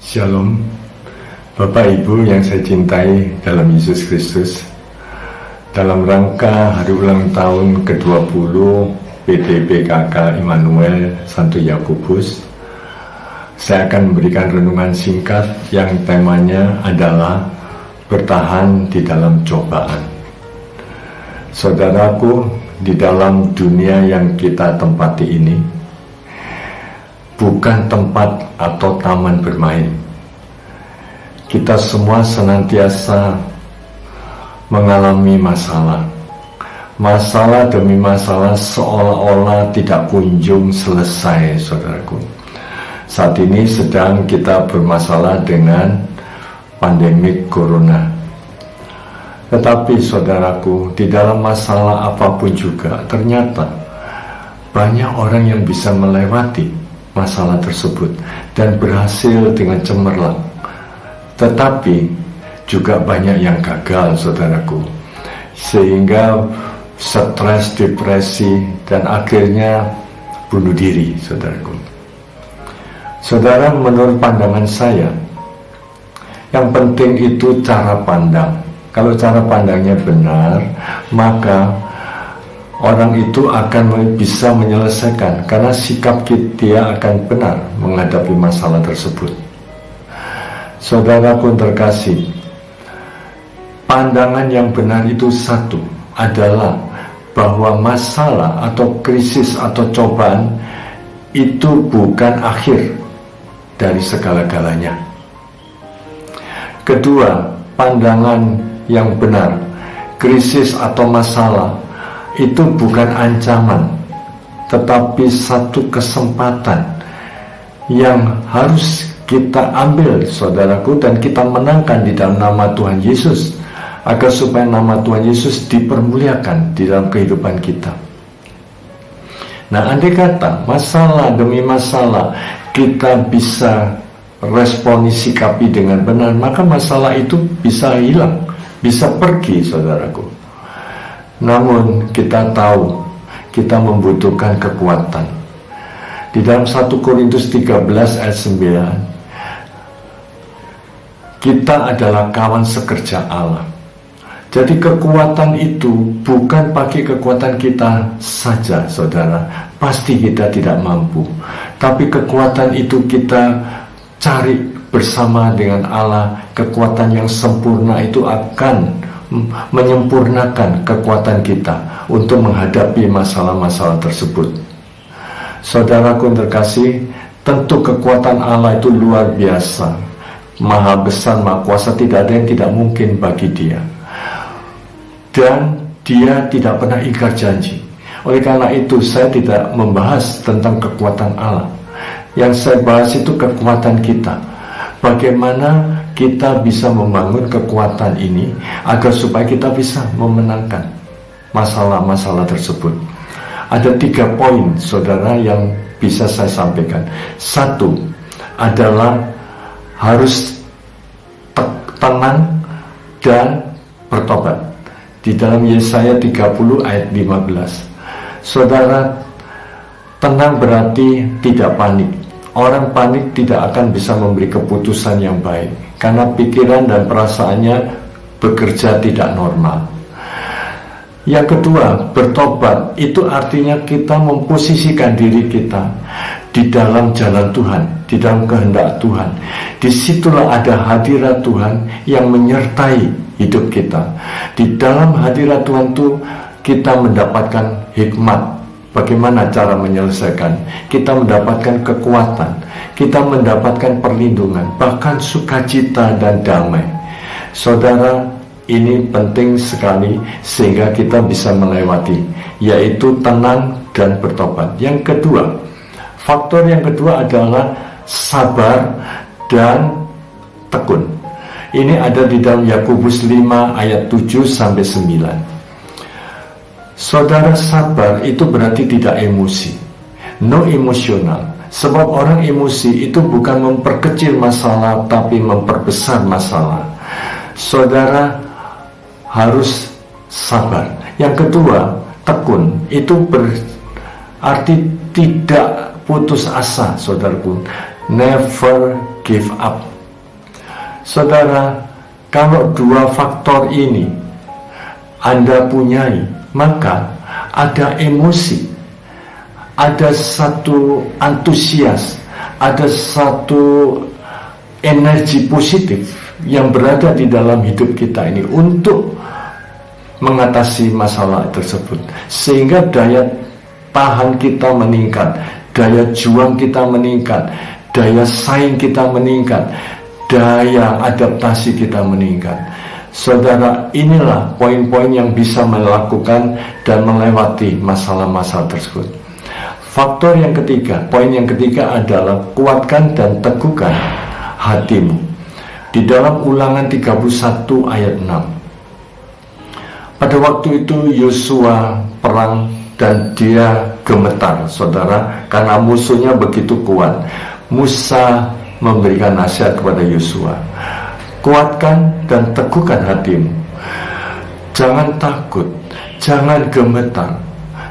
Shalom, Bapak Ibu yang saya cintai dalam Yesus Kristus. Dalam rangka hari ulang tahun ke-20 PDPKK Immanuel Santo Yakobus, saya akan memberikan renungan singkat yang temanya adalah bertahan di dalam cobaan. Saudaraku, di dalam dunia yang kita tempati ini bukan tempat atau taman bermain. Kita semua senantiasa mengalami masalah. Masalah demi masalah seolah-olah tidak kunjung selesai, saudaraku. Saat ini sedang kita bermasalah dengan pandemik corona. Tetapi saudaraku, di dalam masalah apapun juga, ternyata banyak orang yang bisa melewati masalah tersebut dan berhasil dengan cemerlang. Tetapi juga banyak yang gagal, saudaraku, sehingga stres, depresi, dan akhirnya bunuh diri, saudaraku. Saudara, menurut pandangan saya, yang penting itu cara pandang. Kalau cara pandangnya benar, maka orang itu akan bisa menyelesaikan, karena sikap dia akan benar menghadapi masalah tersebut. Saudaraku terkasih, pandangan yang benar itu satu, adalah bahwa masalah atau krisis atau cobaan itu bukan akhir dari segala-galanya. Kedua, pandangan yang benar, krisis atau masalah itu bukan ancaman, tetapi satu kesempatan yang harus kita ambil, saudaraku, dan kita menangkan di dalam nama Tuhan Yesus, agar supaya nama Tuhan Yesus dipermuliakan di dalam kehidupan kita. Nah, andai kata masalah demi masalah kita bisa responi, sikapi dengan benar, maka masalah itu bisa hilang, bisa pergi, saudaraku. Namun kita tahu kita membutuhkan kekuatan. Di dalam 1 Korintus 13 ayat 9, kita adalah kawan sekerja Allah. Jadi kekuatan itu bukan pakai kekuatan kita saja, saudara. Pasti kita tidak mampu. Tapi kekuatan itu kita cari bersama dengan Allah. Kekuatan yang sempurna itu akan menyempurnakan kekuatan kita untuk menghadapi masalah-masalah tersebut. Saudaraku terkasih, tentu kekuatan Allah itu luar biasa, maha besar, maha kuasa, tidak ada yang tidak mungkin bagi dia. Dan dia tidak pernah ingkar janji. Oleh karena itu saya tidak membahas tentang kekuatan Allah. Yang saya bahas itu kekuatan kita. Bagaimana kita bisa membangun kekuatan ini agar supaya kita bisa memenangkan masalah-masalah tersebut. Ada 3 poin, saudara, yang bisa saya sampaikan. Satu adalah harus tenang dan bertobat. Di dalam Yesaya 30 ayat 15. Saudara, tenang berarti tidak panik. Orang panik tidak akan bisa memberi keputusan yang baik, karena pikiran dan perasaannya bekerja tidak normal. Yang kedua, bertobat itu artinya kita memposisikan diri kita di dalam jalan Tuhan, di dalam kehendak Tuhan. Disitulah ada hadirat Tuhan yang menyertai hidup kita. Di dalam hadirat Tuhan itu kita mendapatkan hikmat, bagaimana cara menyelesaikan. Kita mendapatkan kekuatan, kita mendapatkan perlindungan, bahkan sukacita dan damai. Saudara, ini penting sekali sehingga kita bisa melewati, yaitu tenang dan bertobat. Yang kedua, faktor yang kedua adalah sabar dan tekun. Ini ada di dalam Yakobus 5 ayat 7 sampai 9. Saudara, sabar itu berarti tidak emosi, no emosional. Sebab orang emosi itu bukan memperkecil masalah, tapi memperbesar masalah. Saudara harus sabar. Yang kedua, tekun. Itu berarti tidak putus asa, saudaraku. Never give up. Saudara, kalau dua faktor ini Anda punyai, maka ada emosi, ada satu antusias, ada satu energi positif yang berada di dalam hidup kita ini untuk mengatasi masalah tersebut, sehingga daya tahan kita meningkat, daya juang kita meningkat, daya saing kita meningkat, daya adaptasi kita meningkat. Saudara, inilah poin-poin yang bisa melakukan dan melewati masalah-masalah tersebut. Faktor yang ketiga, poin yang ketiga adalah kuatkan dan teguhkan hatimu. Di dalam Ulangan 31 ayat 6. Pada waktu itu Yosua perang dan dia gemetar, saudara, karena musuhnya begitu kuat. Musa memberikan nasihat kepada Yosua, kuatkan dan teguhkan hatimu. Jangan takut, jangan gemetar,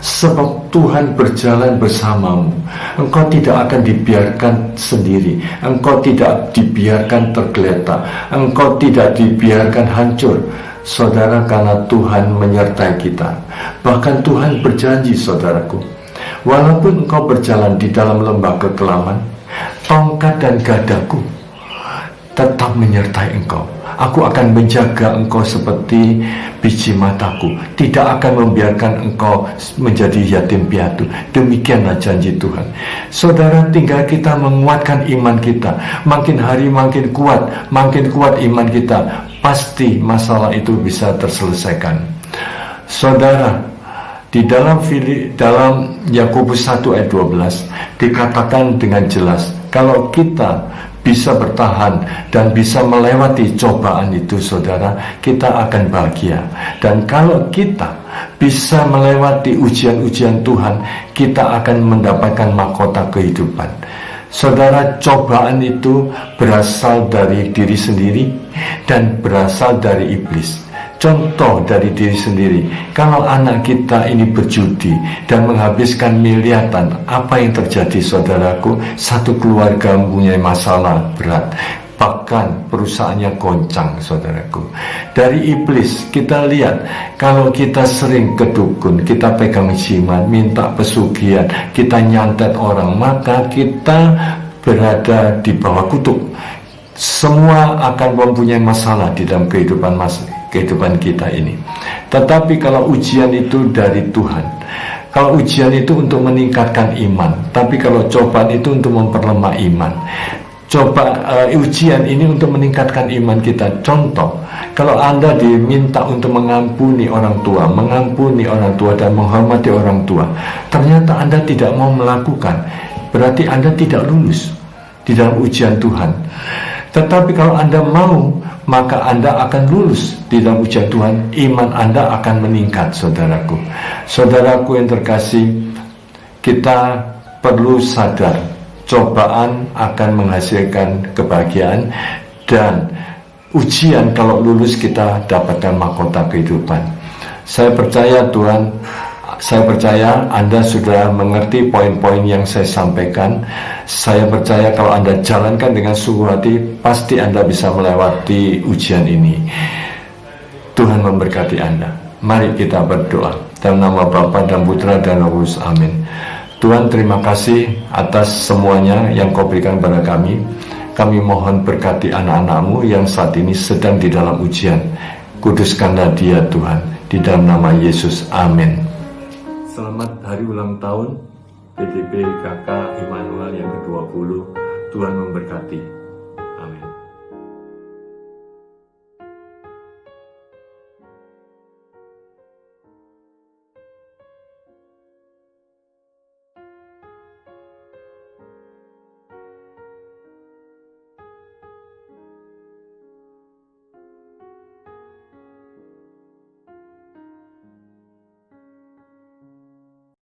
sebab Tuhan berjalan bersamamu. Engkau tidak akan dibiarkan sendiri, engkau tidak dibiarkan tergeletak, engkau tidak dibiarkan hancur, saudara, karena Tuhan menyertai kita. Bahkan Tuhan berjanji, saudaraku, walaupun engkau berjalan di dalam lembah kekelaman, tongkat dan gadaku tetap menyertai engkau. Aku akan menjaga engkau seperti biji mataku, tidak akan membiarkan engkau menjadi yatim piatu. Demikianlah janji Tuhan. Saudara, tinggal kita menguatkan iman kita. Makin hari makin kuat iman kita. Pasti masalah itu bisa terselesaikan. Saudara, di dalam Yakobus 1 ayat 12 dikatakan dengan jelas, kalau kita bisa bertahan dan bisa melewati cobaan itu, saudara, kita akan bahagia. Dan kalau kita bisa melewati ujian-ujian Tuhan, kita akan mendapatkan mahkota kehidupan. Saudara, cobaan itu berasal dari diri sendiri dan berasal dari iblis. Contoh dari diri sendiri, kalau anak kita ini berjudi dan menghabiskan miliaran, apa yang terjadi, saudaraku? Satu keluarga mempunyai masalah berat, bahkan perusahaannya goncang, saudaraku. Dari iblis kita lihat, kalau kita sering ke dukun, kita pegang jimat, minta pesugihan, kita nyantet orang, maka kita berada di bawah kutuk. Semua akan mempunyai masalah di dalam kehidupan kita ini. Tetapi kalau ujian itu dari Tuhan, kalau ujian itu untuk meningkatkan iman, tapi kalau cobaan itu untuk memperlemah iman. Ujian ini untuk meningkatkan iman kita. Contoh, kalau Anda diminta untuk mengampuni orang tua dan menghormati orang tua, ternyata Anda tidak mau melakukan, berarti Anda tidak lulus di dalam ujian Tuhan. Tetapi kalau Anda mau, maka Anda akan lulus di dalam ujian Tuhan. Iman Anda akan meningkat, saudaraku. Saudaraku yang terkasih, kita perlu sadar, cobaan akan menghasilkan kebahagiaan, dan ujian kalau lulus kita dapatkan mahkota kehidupan. Saya percaya Anda sudah mengerti poin-poin yang saya sampaikan. Saya percaya kalau Anda jalankan dengan sungguh hati, pasti Anda bisa melewati ujian ini. Tuhan memberkati Anda. Mari kita berdoa. Dalam nama Bapa dan Putra dan Roh Kudus. Amin. Tuhan, terima kasih atas semuanya yang Kau berikan kepada kami. Kami mohon berkati anak-anak-Mu yang saat ini sedang di dalam ujian. Kuduskanlah dia, Tuhan. Di dalam nama Yesus. Amin. Selamat hari ulang tahun PDP KK Immanuel yang ke-20. Tuhan memberkati.